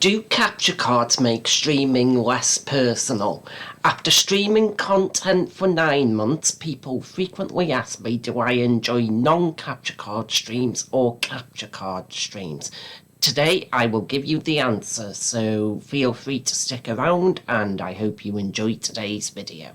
Do capture cards make streaming less personal? After streaming content for 9 months, people frequently ask me, do I enjoy non-capture card streams or capture card streams? Today I will give you the answer, so feel free to stick around and I hope you enjoy today's video.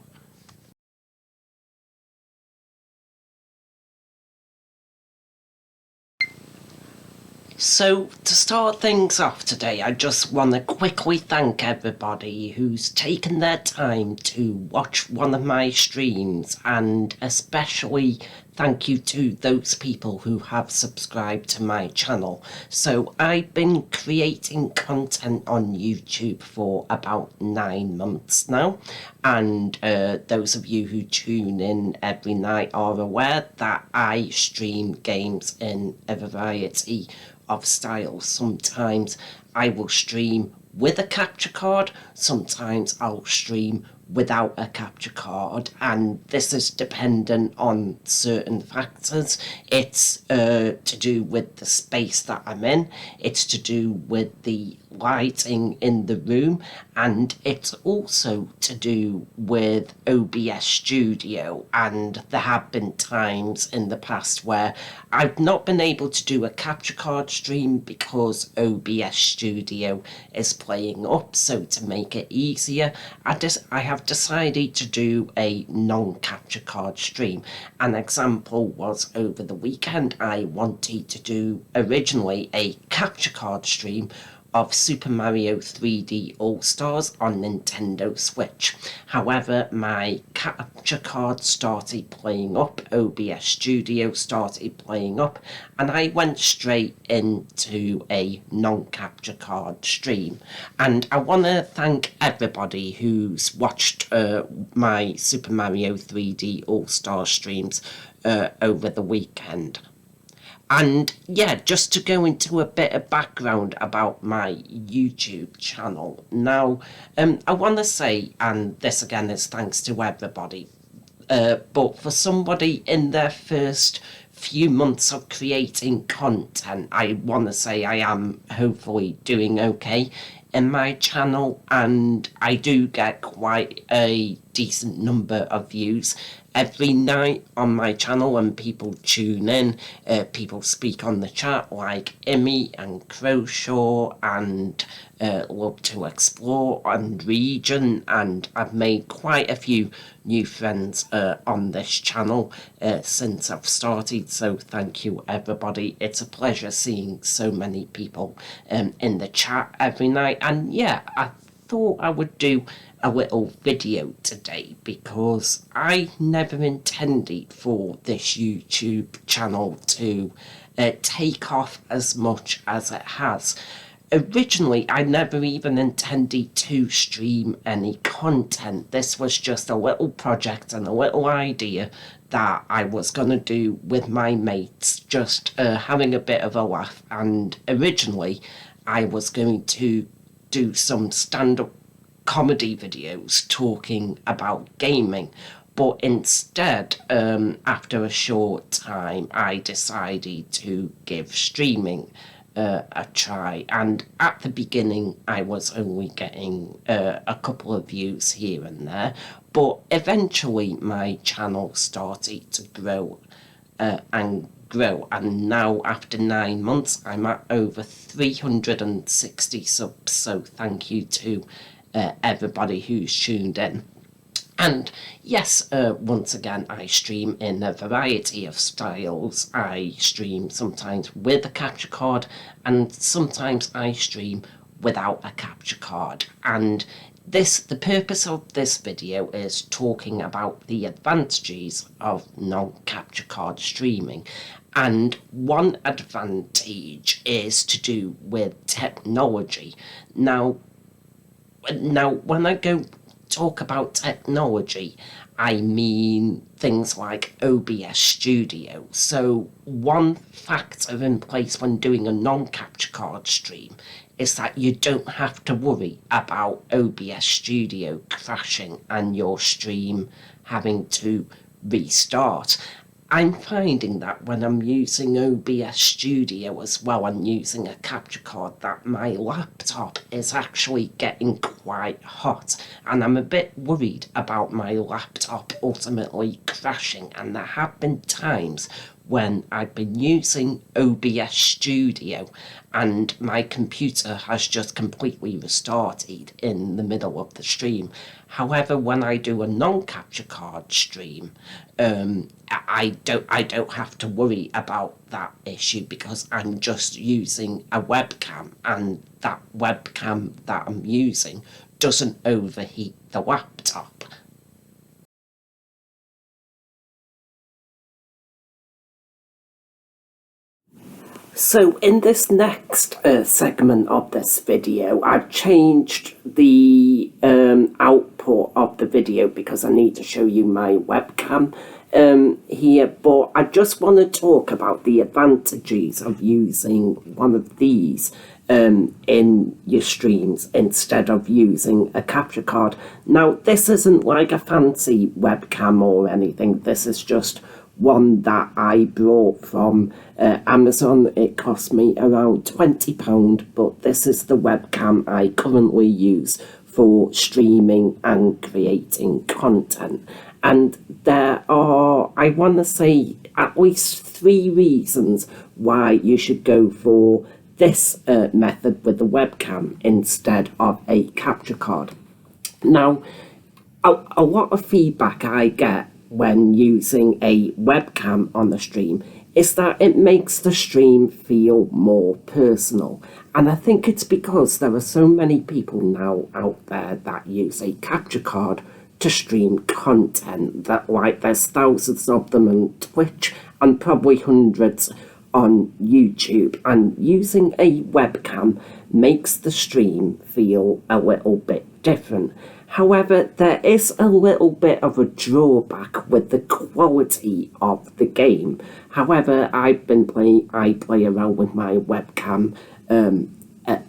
So, to start things off today, I just want to quickly thank everybody who's taken their time to watch one of my streams, and especially thank you to those people who have subscribed to my channel. So, I've been creating content on YouTube for about 9 months now, and those of you who tune in every night are aware that I stream games in a variety of styles. Sometimes I will stream with a capture card, sometimes I'll stream without a capture card, and this is dependent on certain factors. It's to do with the space that I'm in, it's to do with the lighting in the room, and it's also to do with OBS Studio. And there have been times in the past where I've not been able to do a capture card stream because OBS Studio is playing up. So to make it easier, I have decided to do a non-capture card stream. An example was over the weekend. I wanted to do originally a capture card stream of Super Mario 3D All-Stars on Nintendo Switch. However, my capture card started playing up, OBS Studio started playing up, and I went straight into a non-capture card stream. And I want to thank everybody who's watched my Super Mario 3D All-Star streams over the weekend. And yeah, just to go into a bit of background about my YouTube channel. Now, I want to say, and this again is thanks to everybody, but for somebody in their first few months of creating content, I want to say I am hopefully doing okay in my channel, and I do get quite a decent number of views every night on my channel, and people tune in, people speak on the chat like Immy and Crowshaw and Love to Explore and Region, and I've made quite a few new friends on this channel since I've started, so thank you everybody. It's a pleasure seeing so many people in the chat every night. And yeah, I thought I would do a little video today because I never intended for this YouTube channel to take off as much as it has. Originally, I never even intended to stream any content. This was just a little project and a little idea that I was going to do with my mates, just having a bit of a laugh. And originally, I was going to do some stand-up comedy videos talking about gaming, but instead, after a short time, I decided to give streaming a try. And at the beginning, I was only getting a couple of views here and there, but eventually my channel started to grow and grow, and now after 9 months I'm at over 360 subs, so thank you to everybody who's tuned in. And yes, once again, I stream in a variety of styles. I stream sometimes with a capture card, and sometimes I stream without a capture card. And the purpose of this video is talking about the advantages of non-capture card streaming. And one advantage is to do with technology. Now, when I talk about technology, I mean things like OBS Studio. So one factor in place when doing a non-capture card stream is that you don't have to worry about OBS Studio crashing and your stream having to restart. I'm finding that when I'm using OBS Studio as well and using a capture card, that my laptop is actually getting quite hot, and I'm a bit worried about my laptop ultimately crashing. And there have been times when I've been using OBS Studio and my computer has just completely restarted in the middle of the stream. However, when I do a non-capture card stream, I don't have to worry about that issue because I'm just using a webcam, and that webcam that I'm using doesn't overheat the laptop. So in this next segment of this video, I've changed the output of the video because I need to show you my webcam here, but I just want to talk about the advantages of using one of these in your streams instead of using a capture card. Now, this isn't like a fancy webcam or anything. This is just one that I brought from Amazon. It cost me around £20, but this is the webcam I currently use for streaming and creating content. And there are, I want to say, at least 3 reasons why you should go for this method with the webcam instead of a capture card. Now, a lot of feedback I get when using a webcam on the stream is that it makes the stream feel more personal. And I think it's because there are so many people now out there that use a capture card to stream content, that like there's thousands of them on Twitch and probably hundreds on YouTube, and using a webcam makes the stream feel a little bit different. However, there is a little bit of a drawback with the quality of the game. However, I play around with my webcam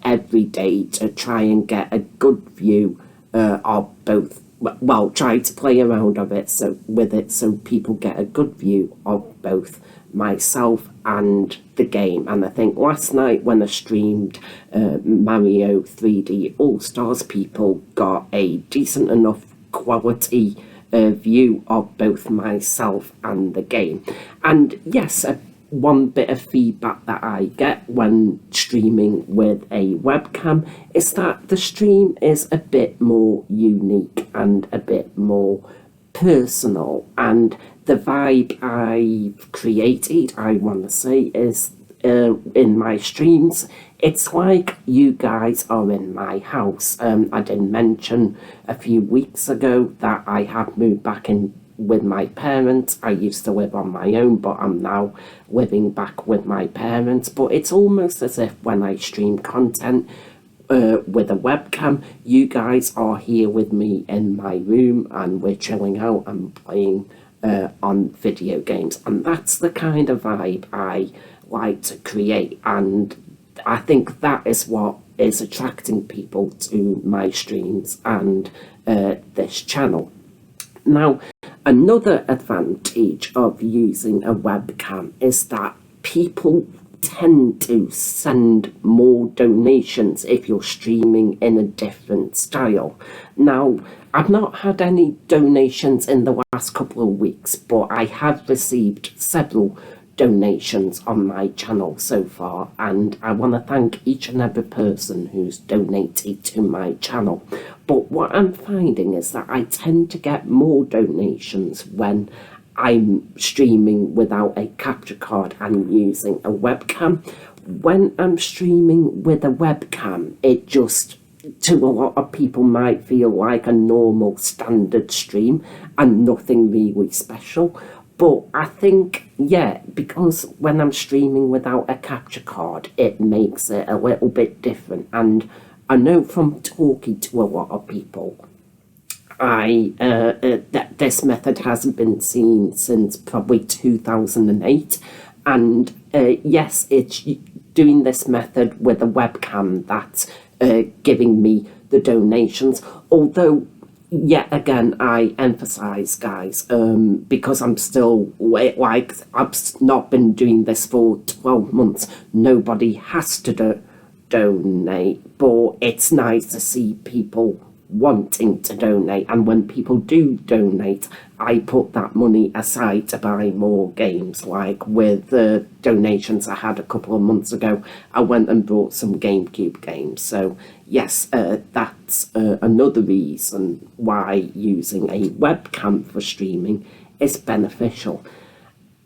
every day to try and get a good view of both. Well, try to play around with it so people get a good view of both myself and the game. And I think last night when I streamed Mario 3D All-Stars, people got a decent enough quality view of both myself and the game. And yes, one bit of feedback that I get when streaming with a webcam is that the stream is a bit more unique and a bit more personal, and the vibe I've created, I want to say, is in my streams, it's like you guys are in my house. I did mention a few weeks ago that I have moved back in with my parents. I used to live on my own, but I'm now living back with my parents. But it's almost as if when I stream content with a webcam, you guys are here with me in my room and we're chilling out and playing on video games. And that's the kind of vibe I like to create, and I think that is what is attracting people to my streams and this channel. Now, another advantage of using a webcam is that people tend to send more donations if you're streaming in a different style. Now, I've not had any donations in the last couple of weeks, but I have received several donations on my channel so far, and I want to thank each and every person who's donated to my channel. But what I'm finding is that I tend to get more donations when I'm streaming without a capture card and using a webcam. When I'm streaming with a webcam, it just, to a lot of people, might feel like a normal standard stream and nothing really special. But I think, yeah, because when I'm streaming without a capture card, it makes it a little bit different. And I know from talking to a lot of people, that this method hasn't been seen since probably 2008. And yes, it's doing this method with a webcam that's giving me the donations. Although, yet again, I emphasize, guys, because I'm still like, I've not been doing this for 12 months. Nobody has to donate, but it's nice to see people wanting to donate. And when people do donate, I put that money aside to buy more games. Like with the donations I had a couple of months ago, I went and bought some GameCube games. So yes, that's another reason why using a webcam for streaming is beneficial.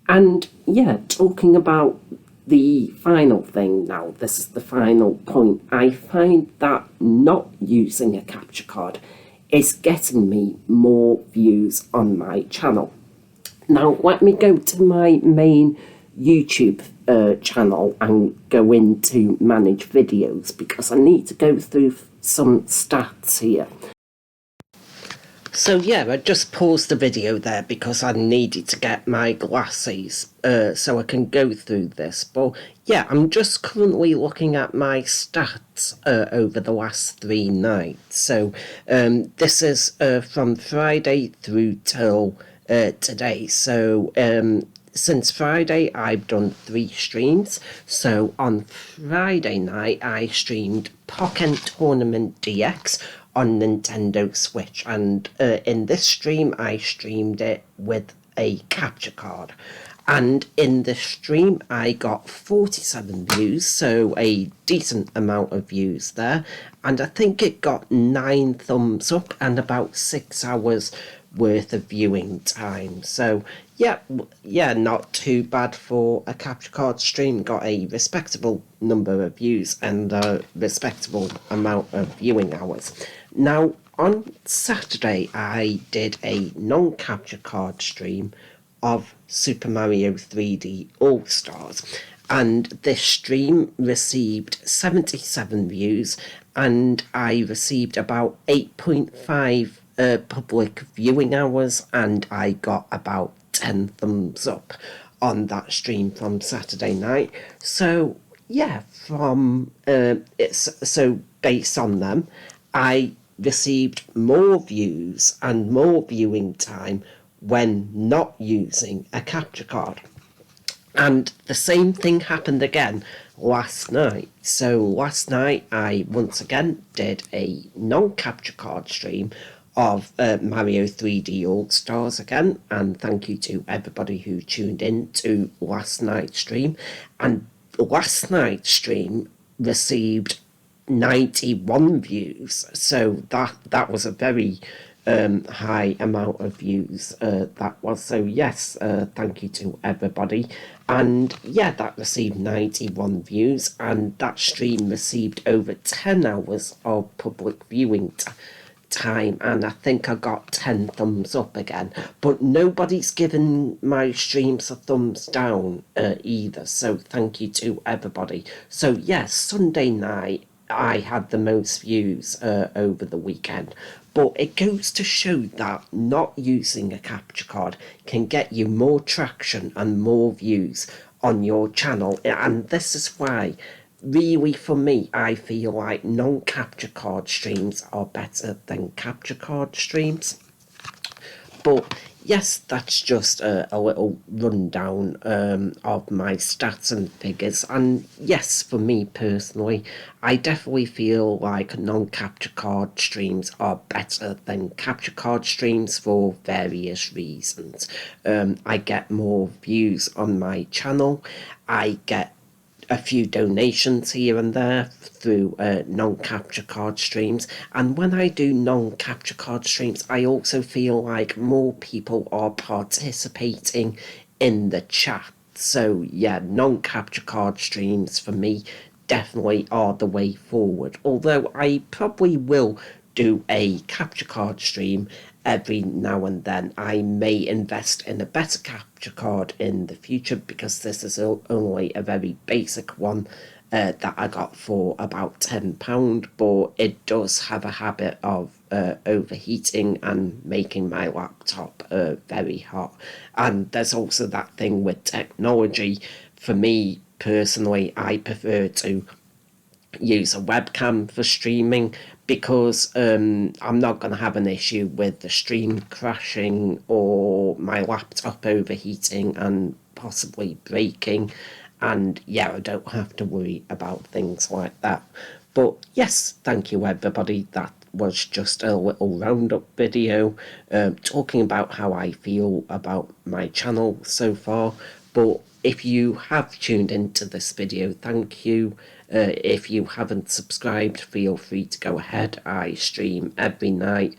And yeah, talking about the final thing now, this is the final point. I find that not using a capture card is getting me more views on my channel. Now, let me go to my main YouTube channel and go into manage videos because I need to go through some stats here. So yeah, I just paused the video there because I needed to get my glasses so I can go through this. But yeah, I'm just currently looking at my stats over the last 3 nights. So this is from Friday through till today. So since Friday, I've done 3 streams. So on Friday night, I streamed Pokken Tournament DX on Nintendo Switch, and in this stream I streamed it with a capture card, and in this stream I got 47 views, so a decent amount of views there, and I think it got 9 thumbs up and about 6 hours worth of viewing time. So yeah, not too bad for a capture card stream. Got a respectable number of views and a respectable amount of viewing hours. Now, on Saturday, I did a non-capture card stream of Super Mario 3D All-Stars, and this stream received 77 views, and I received about 8.5 public viewing hours, and I got about 10 thumbs up on that stream from Saturday night. So yeah, so based on them, I received more views and more viewing time when not using a capture card. And the same thing happened again last night. So last night I once again did a non-capture card stream of Mario 3D All-Stars again, and thank you to everybody who tuned in to last night's stream. And last night's stream received 91 views, so that was a very high amount of views that was. So yes, thank you to everybody, and yeah, that received 91 views, and that stream received over 10 hours of public viewing time, and I think I got 10 thumbs up again, but nobody's given my streams a thumbs down either, so thank you to everybody. So yes, Sunday night I had the most views over the weekend, but it goes to show that not using a capture card can get you more traction and more views on your channel, and this is why really, for me, I feel like non-capture card streams are better than capture card streams. But yes, that's just a little rundown of my stats and figures. And yes, for me personally, I definitely feel like non-capture card streams are better than capture card streams for various reasons. I get more views on my channel. I get a few donations here and there through non-capture card streams, and when I do non-capture card streams I also feel like more people are participating in the chat. So yeah, non-capture card streams for me definitely are the way forward, although I probably will do a capture card stream every now and then. I may invest in a better capture card in the future because this is only a very basic one that I got for about £10, but it does have a habit of overheating and making my laptop very hot. And there's also that thing with technology. For me personally, I prefer to use a webcam for streaming because I'm not going to have an issue with the stream crashing or my laptop overheating and possibly breaking. And yeah, I don't have to worry about things like that. But yes, thank you everybody. That was just a little roundup video talking about how I feel about my channel so far. But if you have tuned into this video, thank you. If you haven't subscribed, feel free to go ahead. I stream every night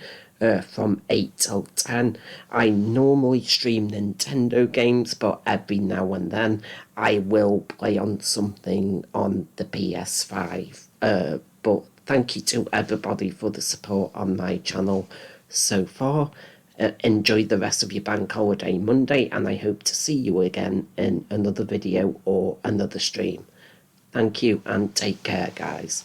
from 8 till 10. I normally stream Nintendo games, but every now and then I will play on something on the PS5. But thank you to everybody for the support on my channel so far. Enjoy the rest of your bank holiday Monday, and I hope to see you again in another video or another stream. Thank you and take care, guys.